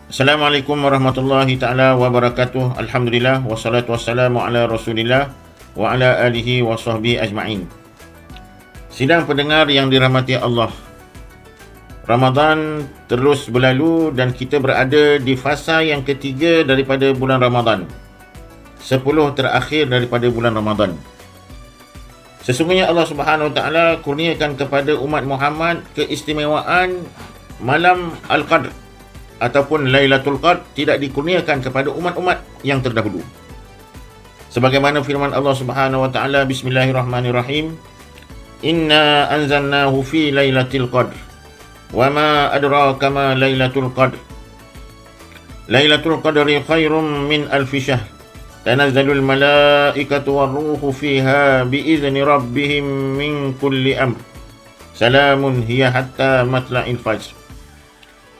Assalamualaikum warahmatullahi taala wabarakatuh. Alhamdulillah wassalatu wassalamu ala Rasulillah wa ala alihi wa sahbihi ajma'in. Sidang pendengar yang dirahmati Allah, Ramadan terus berlalu dan kita berada di fasa yang ketiga daripada bulan Ramadan. 10 terakhir daripada bulan Ramadan. Sesungguhnya Allah Subhanahu Wa Taala kurniakan kepada umat Muhammad keistimewaan malam Al-Qadr ataupun Lailatul Qadr tidak dikurniakan kepada umat-umat yang terdahulu. Sebagaimana firman Allah Subhanahu Wa Taala, Bismillahirrahmanirrahim, Inna anzalnahu fi Lailatul Qadr wa ma adraka ma Lailatul Qadr. Lailatul Qadri khairum min alfi syahr. Tanazzalul malaikatu warruhu fiha biizni rabbihim min kulli amr. Salamun hiya hatta matla'il fajr.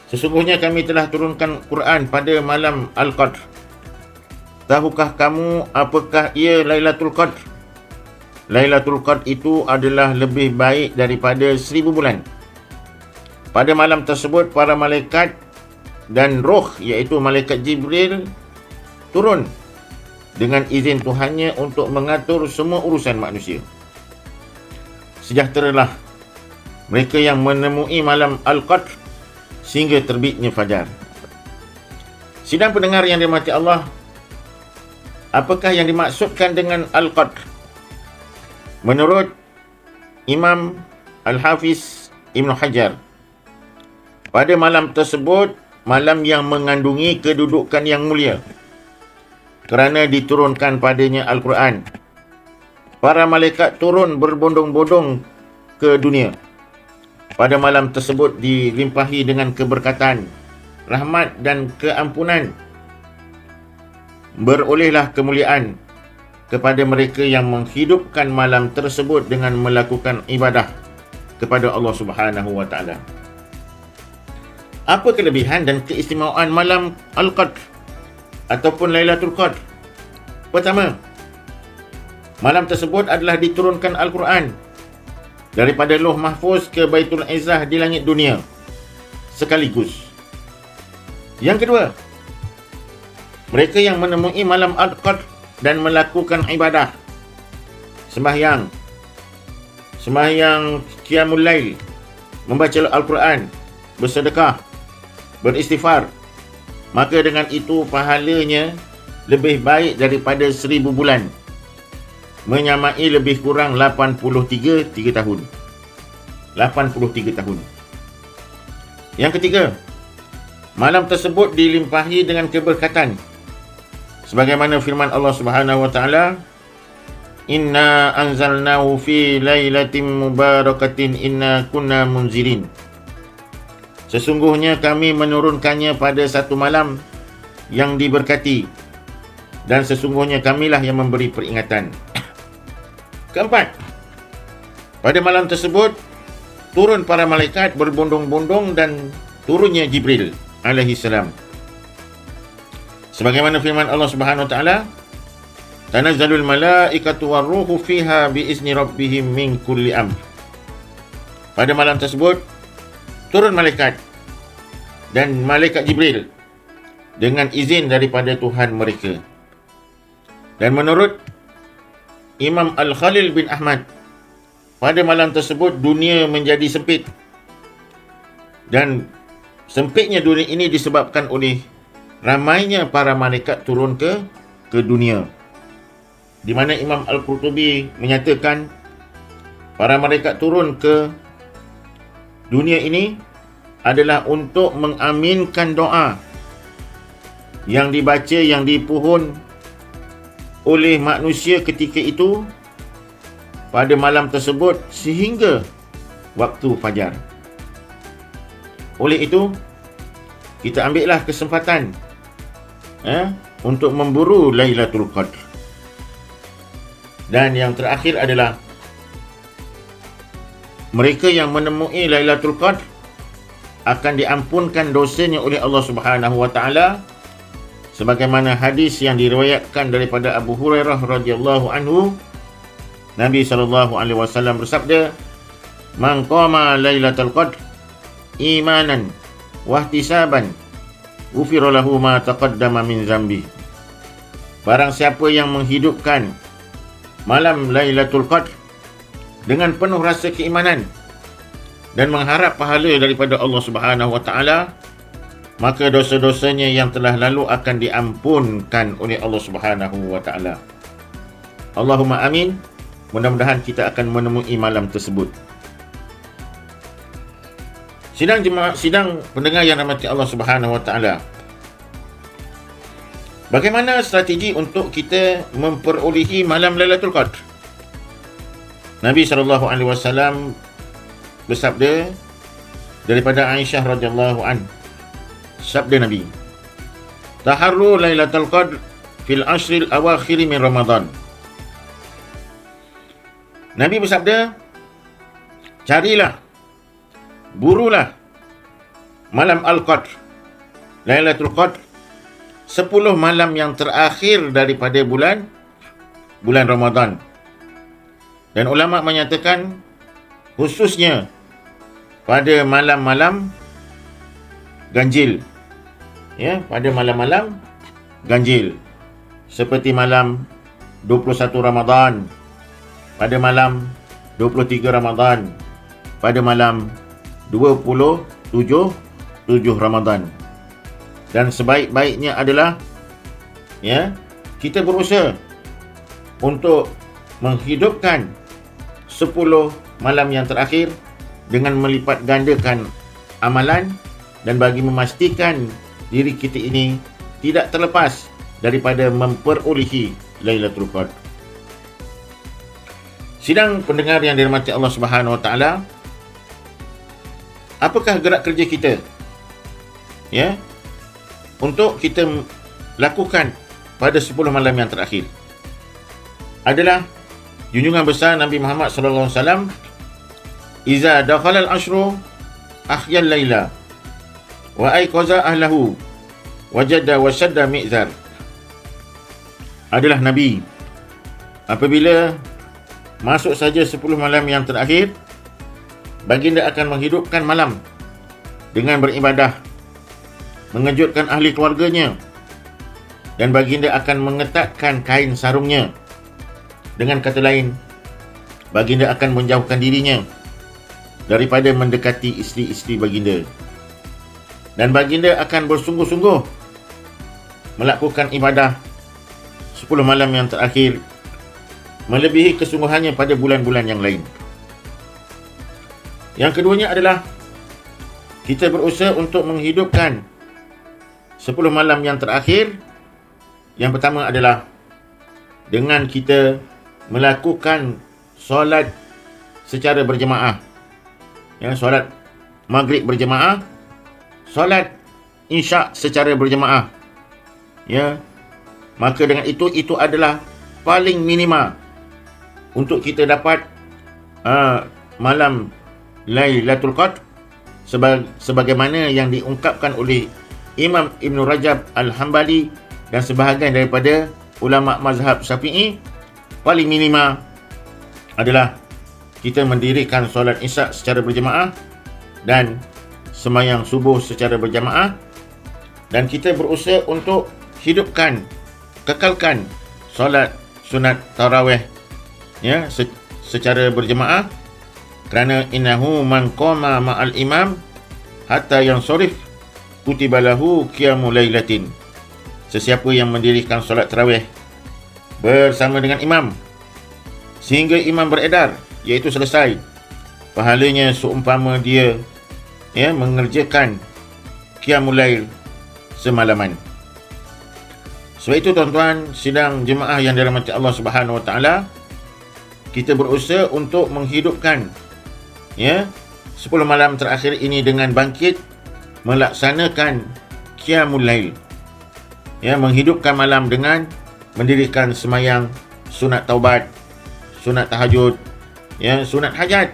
Sesungguhnya kami telah turunkan Quran pada malam Al-Qadr. Tahukah kamu apakah ia Lailatul Qadr? Lailatul Qadr itu adalah lebih baik daripada 1000 bulan. Pada malam tersebut, para malaikat dan roh, iaitu malaikat Jibril, turun dengan izin Tuhannya untuk mengatur semua urusan manusia. Sejahteralah mereka yang menemui malam Al-Qadr sehingga terbitnya fajar. Sidang pendengar yang dirahmati Allah, apakah yang dimaksudkan dengan Al-Qadr? Menurut Imam Al-Hafiz Ibn Hajar, pada malam tersebut, malam yang mengandungi kedudukan yang mulia kerana diturunkan padanya Al-Quran. Para malaikat turun berbondong-bondong ke dunia. Pada malam tersebut dilimpahi dengan keberkatan, rahmat dan keampunan. Berolehlah kemuliaan kepada mereka yang menghidupkan malam tersebut dengan melakukan ibadah kepada Allah Subhanahu Wa Taala. Apa kelebihan dan keistimewaan malam Al-Qadr ataupun Lailatul Qadr? Pertama, malam tersebut adalah diturunkan Al-Quran daripada Lauh Mahfuz ke Baitul Izzah di langit dunia sekaligus. Yang kedua, mereka yang menemui malam Al-Qadr dan melakukan ibadah, sembahyang Qiyamul Lail, membaca Al-Quran, bersedekah, beristighfar, maka dengan itu pahalanya lebih baik daripada 1000 bulan, menyamai lebih kurang 83 tahun. 83 tahun. Yang ketiga, malam tersebut dilimpahi dengan keberkatan. Sebagaimana firman Allah Subhanahu Wa Taala, Inna anzalnahu fi lailatin mubarakatin inna kunna munzirin. Sesungguhnya kami menurunkannya pada satu malam yang diberkati, dan sesungguhnya kamilah yang memberi peringatan. Keempat, pada malam tersebut turun para malaikat berbondong-bondong dan turunnya Jibril alaihi salam. Sebagaimana firman Allah Subhanahu Wa Taala, Tanazzalul malaikatu warruhu fiha biizni rabbihim min kulli amr. Pada malam tersebut turun malaikat dan malaikat Jibril dengan izin daripada Tuhan mereka. Dan menurut Imam Al-Khalil bin Ahmad, pada malam tersebut dunia menjadi sempit. Dan sempitnya dunia ini disebabkan oleh ramainya para malaikat turun ke dunia. Di mana Imam Al-Qurtubi menyatakan para malaikat turun ke dunia ini adalah untuk mengaminkan doa yang dibaca, yang dipohon oleh manusia ketika itu pada malam tersebut sehingga waktu fajar. Oleh itu, kita ambillah kesempatan untuk memburu Lailatul Qadr. Dan yang terakhir adalah mereka yang menemui Lailatul Qadr akan diampunkan dosanya oleh Allah Subhanahu Wa Taala, sebagaimana hadis yang diriwayatkan daripada Abu Hurairah radhiyallahu anhu. Nabi SAW bersabda, Man qama Lailatul Qadr imanan wahtisaban ghufira lahu ma taqaddama min zambi. Barang siapa yang menghidupkan malam Lailatul Qadr dengan penuh rasa keimanan dan mengharap pahala daripada Allah Subhanahu wa taala, maka dosa-dosanya yang telah lalu akan diampunkan oleh Allah Subhanahu wa taala. Allahumma amin. Mudah-mudahan kita akan menemui malam tersebut. Sidang pendengar yang dirahmati Allah Subhanahu wa taala. Bagaimana strategi untuk kita memperolehi malam Lailatul Qadr? Nabi SAW bersabda daripada Aisyah radhiyallahu an. Sabda Nabi, "Taharru Lailatul Qadr fil ashril awakhir min Ramadan." Nabi bersabda, carilah, burulah malam Al-Qadr, Lailatul Qadr, 10 malam yang terakhir daripada bulan Ramadan. Dan ulama menyatakan khususnya pada malam-malam ganjil. Ya, pada malam-malam ganjil. Seperti malam 21 Ramadan, pada malam 23 Ramadan, pada malam 27 Ramadan. Dan sebaik-baiknya adalah kita berusaha untuk menghidupkan 10 malam yang terakhir dengan melipat gandakan amalan dan bagi memastikan diri kita ini tidak terlepas daripada memperolehi Lailatul Qadr. Sidang pendengar yang dirahmati Allah Subhanahu wa taala, apakah gerak kerja kita untuk kita lakukan pada 10 malam yang terakhir? Adalah junjungan besar Nabi Muhammad sallallahu alaihi wasallam, "Iza dakhala al-ashru ahyal laila wa ayqaza ahlahu wajada wa shadda mi'zar." Adalah Nabi apabila masuk saja 10 malam yang terakhir, baginda akan menghidupkan malam dengan beribadah, mengejutkan ahli keluarganya, dan baginda akan mengetatkan kain sarungnya. Dengan kata lain, baginda akan menjauhkan dirinya daripada mendekati isteri-isteri baginda. Dan baginda akan bersungguh-sungguh melakukan ibadah 10 malam yang terakhir, melebihi kesungguhannya pada bulan-bulan yang lain. Yang keduanya adalah kita berusaha untuk menghidupkan 10 malam yang terakhir. Yang pertama adalah dengan kita melakukan solat secara berjemaah. Solat maghrib berjemaah, solat isyak secara berjemaah. Maka dengan itu adalah paling minima untuk kita dapat malam Lailatul Qadr sebagaimana yang diungkapkan oleh Imam Ibn Rajab Al-Hambali dan sebahagian daripada ulama mazhab Syafi'i. Paling minima adalah kita mendirikan solat isyak secara berjemaah dan sembahyang subuh secara berjemaah, dan kita berusaha untuk kekalkan solat sunat tarawih secara berjemaah, kerana innahu man qama ma'al imam hatta yansarif kutiba lahu qiyamul lailatin. Sesiapa yang mendirikan solat tarawih bersama dengan imam sehingga imam beredar, iaitu selesai, pahalanya seumpama dia mengerjakan qiyamul lail semalaman. Sebab itu tuan-tuan sidang jemaah yang dirahmati Allah Subhanahu wa taala, kita berusaha untuk menghidupkan 10 malam terakhir ini dengan bangkit melaksanakan qiyamul lail. Menghidupkan malam dengan mendirikan sembahyang sunat taubat, sunat tahajud, sunat hajat,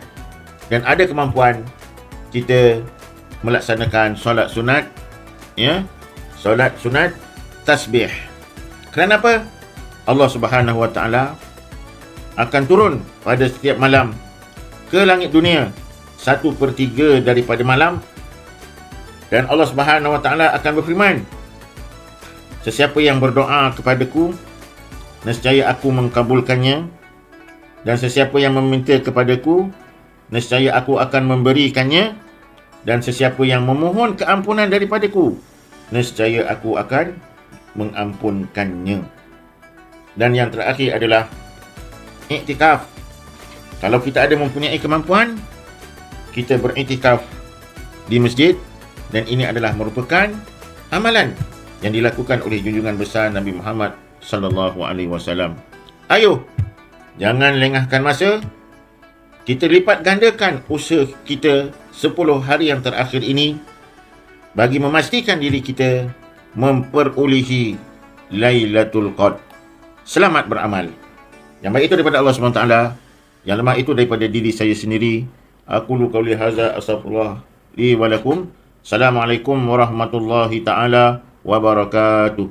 dan ada kemampuan kita melaksanakan solat sunat, solat sunat tasbih. Kerana apa? Allah Subhanahu wa taala akan turun pada setiap malam ke langit dunia 1/3 daripada malam Dan Allah Subhanahu wa taala akan berfirman, sesiapa yang berdoa kepadaku, nescaya aku mengkabulkannya, dan sesiapa yang meminta kepadaku, nescaya aku akan memberikannya, dan sesiapa yang memohon keampunan daripadaku, nescaya aku akan mengampunkannya. Dan yang terakhir adalah iktikaf. Kalau kita ada mempunyai kemampuan, kita beriktikaf di masjid, dan ini adalah merupakan amalan yang dilakukan oleh junjungan besar Nabi Muhammad sallallahu alaihi wasallam. Ayo, jangan lengahkan masa. Kita lipat gandakan usaha kita 10 hari yang terakhir ini bagi memastikan diri kita memperolehi Lailatul Qadar. Selamat beramal. Yang baik itu daripada Allah SWT, yang lemah itu daripada diri saya sendiri. Aku lu qauli hadza astaghfirullah li wa lakum. Assalamualaikum warahmatullahi taala wabarakatuh.